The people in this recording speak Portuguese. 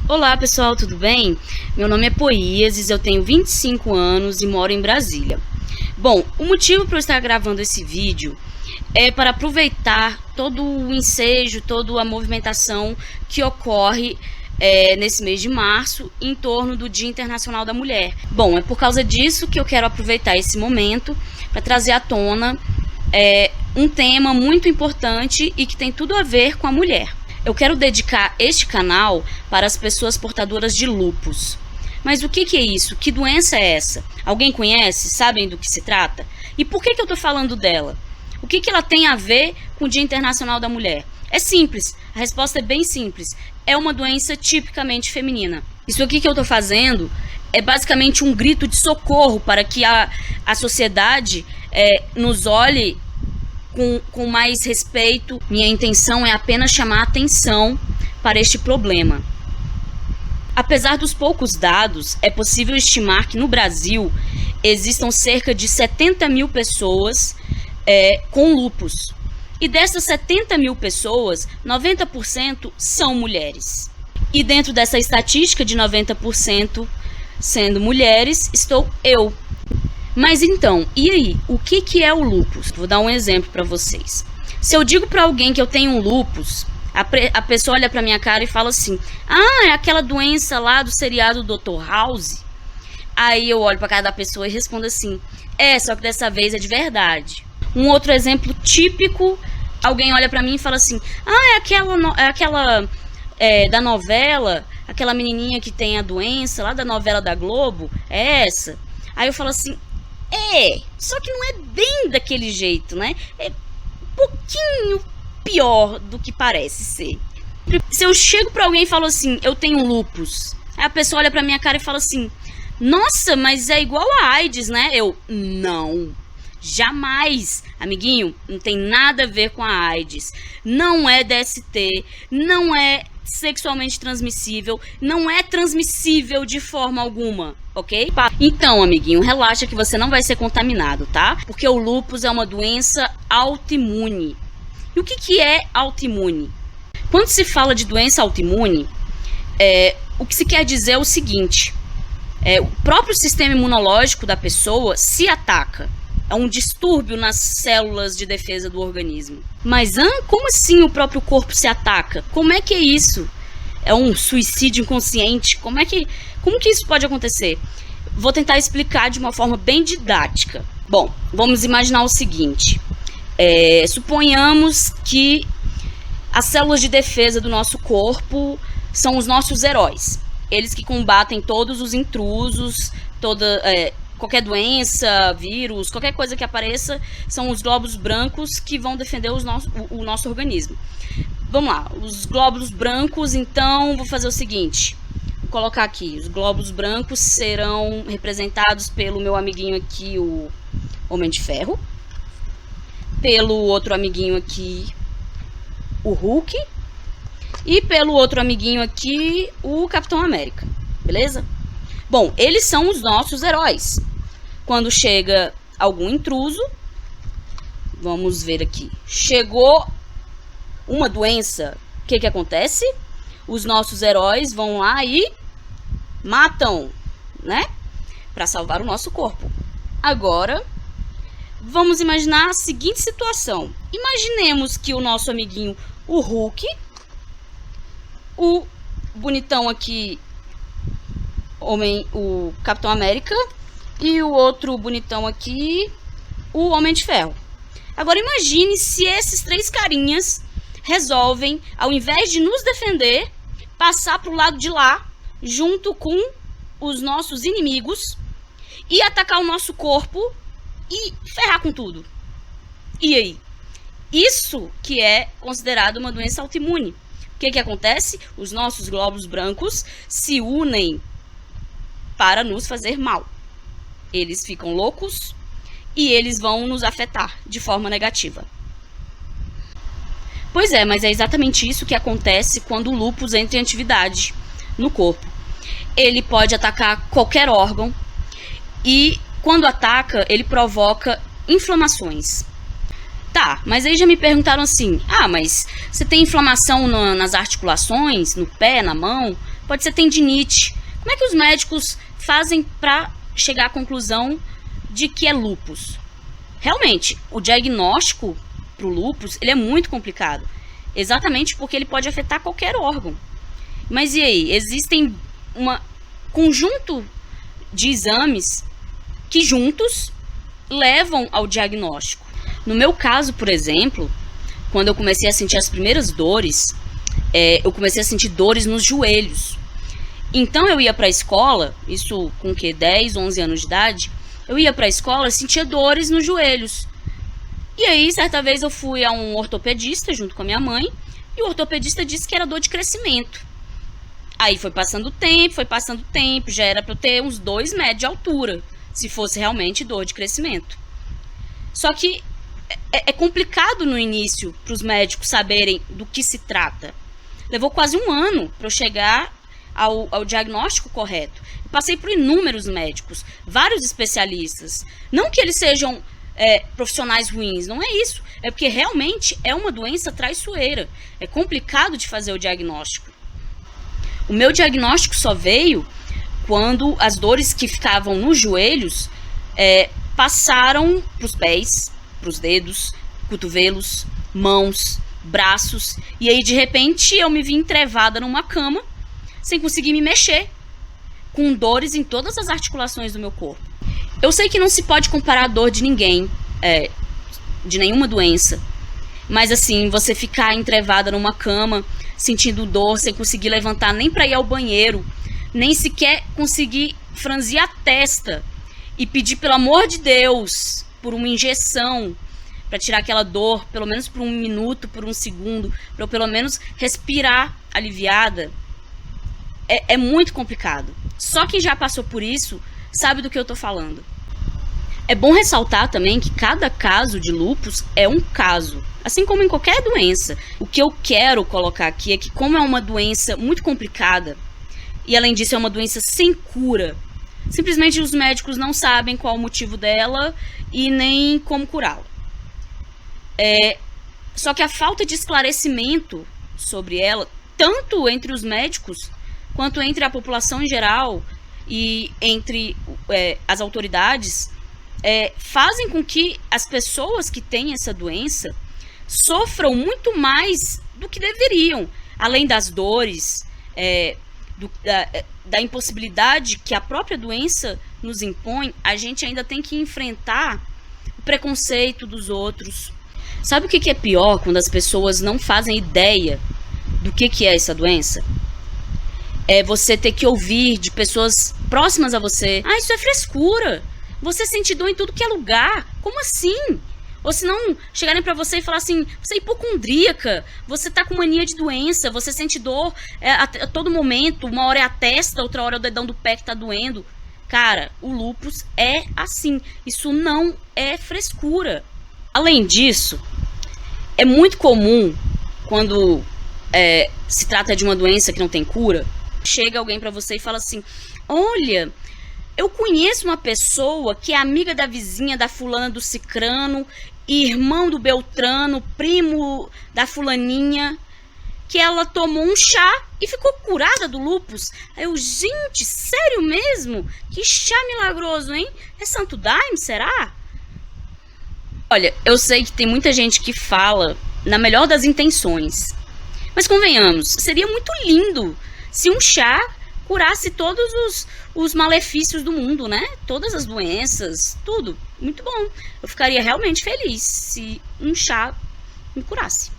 Olá pessoal, tudo bem? Meu nome é Poíases, eu tenho 25 anos e moro em Brasília. Bom, o motivo para eu estar gravando esse vídeo é para aproveitar todo o ensejo, toda a movimentação que ocorre nesse mês de março em torno do Dia Internacional da Mulher. Bom, é por causa disso que eu quero aproveitar esse momento para trazer à tona um tema muito importante e que tem tudo a ver com a mulher. Eu quero dedicar este canal para as pessoas portadoras de lúpus. Mas o que é isso? Que doença é essa? Alguém conhece? Sabem do que se trata? E por que eu estou falando dela? O que ela tem a ver com o Dia Internacional da Mulher? É simples, a resposta é bem simples. É uma doença tipicamente feminina. Isso aqui que eu estou fazendo é basicamente um grito de socorro para que a sociedade nos olhe com mais respeito. Minha intenção é apenas chamar a atenção para este problema. Apesar dos poucos dados, é possível estimar que no Brasil existam cerca de 70 mil pessoas com lúpus. E dessas 70 mil pessoas, 90% são mulheres. E dentro dessa estatística de 90% sendo mulheres, estou eu. Mas então, e aí? O que é o lúpus? Vou dar um exemplo para vocês. Se eu digo para alguém que eu tenho um lúpus, a pessoa olha para minha cara e fala assim: ah, é aquela doença lá do seriado Dr. House? Aí eu olho para cara da pessoa e respondo assim: só que dessa vez é de verdade. Um outro exemplo típico, alguém olha para mim e fala assim: ah, é aquela da novela, aquela menininha que tem a doença lá da novela da Globo? É essa? Aí eu falo assim: só que não é bem daquele jeito, né? É um pouquinho pior do que parece ser. Se eu chego pra alguém e falo assim: eu tenho lúpus, aí a pessoa olha pra minha cara e fala assim: nossa, mas é igual a AIDS, né? Eu, não, jamais, amiguinho, não tem nada a ver com a AIDS. Não é DST, não é sexualmente transmissível, não é transmissível de forma alguma, ok? Então, amiguinho, relaxa que você não vai ser contaminado, tá? Porque o lúpus é uma doença autoimune. E o que é autoimune? Quando se fala de doença autoimune, o que se quer dizer é o seguinte: o próprio sistema imunológico da pessoa se ataca. É um distúrbio nas células de defesa do organismo. Mas como assim o próprio corpo se ataca? Como é que é isso? É um suicídio inconsciente? Como que isso pode acontecer? Vou tentar explicar de uma forma bem didática. Bom, vamos imaginar o seguinte. Suponhamos que as células de defesa do nosso corpo são os nossos heróis. Eles que combatem todos os intrusos, qualquer doença, vírus, qualquer coisa que apareça, são os glóbulos brancos que vão defender o nosso organismo. Vamos lá, os glóbulos brancos, então, vou fazer o seguinte, vou colocar aqui, os glóbulos brancos serão representados pelo meu amiguinho aqui, o Homem de Ferro, pelo outro amiguinho aqui, o Hulk, e pelo outro amiguinho aqui, o Capitão América, beleza? Bom, eles são os nossos heróis. Quando chega algum intruso, vamos ver aqui, chegou uma doença, o que acontece? Os nossos heróis vão lá e matam, né? Para salvar o nosso corpo. Agora, vamos imaginar a seguinte situação. Imaginemos que o nosso amiguinho, o Hulk, o bonitão aqui, o Capitão América, e o outro bonitão aqui, o Homem de Ferro. Agora imagine se esses três carinhas resolvem, ao invés de nos defender, passar pro lado de lá, junto com os nossos inimigos, e atacar o nosso corpo e ferrar com tudo. E aí? Isso que é considerado uma doença autoimune. O que acontece? Os nossos glóbulos brancos se unem para nos fazer mal. Eles ficam loucos e eles vão nos afetar de forma negativa. Pois é, mas é exatamente isso que acontece quando o lúpus entra em atividade no corpo. Ele pode atacar qualquer órgão e, quando ataca, ele provoca inflamações. Tá, mas aí já me perguntaram assim: ah, mas você tem inflamação nas articulações, no pé, na mão? pode ser tendinite. Como é que os médicos fazem para chegar à conclusão de que é lúpus? Realmente, o diagnóstico para o lúpus ele é muito complicado, exatamente porque ele pode afetar qualquer órgão. Mas e aí? Existem um conjunto de exames que juntos levam ao diagnóstico. No meu caso, por exemplo, quando eu comecei a sentir as primeiras dores, eu comecei a sentir dores nos joelhos. Então eu ia para a escola, isso com 10, 11 anos de idade, eu ia para a escola e sentia dores nos joelhos. E aí, certa vez eu fui a um ortopedista junto com a minha mãe, e o ortopedista disse que era dor de crescimento. Aí foi passando o tempo, já era para eu ter uns 2 metros de altura, se fosse realmente dor de crescimento. Só que é complicado no início para os médicos saberem do que se trata. Levou quase 1 ano para eu chegar ao diagnóstico correto. Eu passei por inúmeros médicos, vários especialistas. Não que eles sejam profissionais ruins, não é isso. É porque realmente é uma doença traiçoeira. É complicado de fazer o diagnóstico. O meu diagnóstico só veio quando as dores que ficavam nos joelhos passaram para os pés, para os dedos, cotovelos, mãos, braços. E aí, de repente, eu me vi entrevada numa cama, sem conseguir me mexer, com dores em todas as articulações do meu corpo. Eu sei que não se pode comparar a dor de ninguém, de nenhuma doença. Mas assim, você ficar entrevada numa cama, sentindo dor, sem conseguir levantar nem para ir ao banheiro, nem sequer conseguir franzir a testa e pedir, pelo amor de Deus, por uma injeção, para tirar aquela dor, pelo menos por 1 minuto, por 1 segundo, para eu pelo menos respirar aliviada, é muito complicado. Só quem já passou por isso sabe do que eu tô falando. É bom ressaltar também que cada caso de lúpus é um caso, assim como em qualquer doença. O que eu quero colocar aqui é que, como é uma doença muito complicada, e além disso é uma doença sem cura, simplesmente os médicos não sabem qual o motivo dela e nem como curá-la. Só que a falta de esclarecimento sobre ela, tanto entre os médicos, quanto entre a população em geral e entre as autoridades, fazem com que as pessoas que têm essa doença sofram muito mais do que deveriam. Além das dores, da impossibilidade que a própria doença nos impõe, a gente ainda tem que enfrentar o preconceito dos outros. Sabe o que é pior quando as pessoas não fazem ideia do que é essa doença? É você ter que ouvir de pessoas próximas a você: ah, isso é frescura, você sente dor em tudo que é lugar, como assim? Ou se não, chegarem pra você e falar assim: você é hipocondríaca, você tá com mania de doença, você sente dor a todo momento, uma hora é a testa, outra hora é o dedão do pé que tá doendo. Cara, o lúpus é assim, isso não é frescura. Além disso, é muito comum quando se trata de uma doença que não tem cura, chega alguém pra você e fala assim: olha, eu conheço uma pessoa que é amiga da vizinha da fulana do cicrano, irmão do beltrano, primo da fulaninha, que ela tomou um chá e ficou curada do lúpus. Aí eu, gente, sério mesmo? Que chá milagroso, hein? É Santo Daime, será? Olha, eu sei que tem muita gente que fala na melhor das intenções, mas convenhamos, seria muito lindo se um chá curasse todos os malefícios do mundo, né? Todas as doenças, tudo. Muito bom. Eu ficaria realmente feliz se um chá me curasse.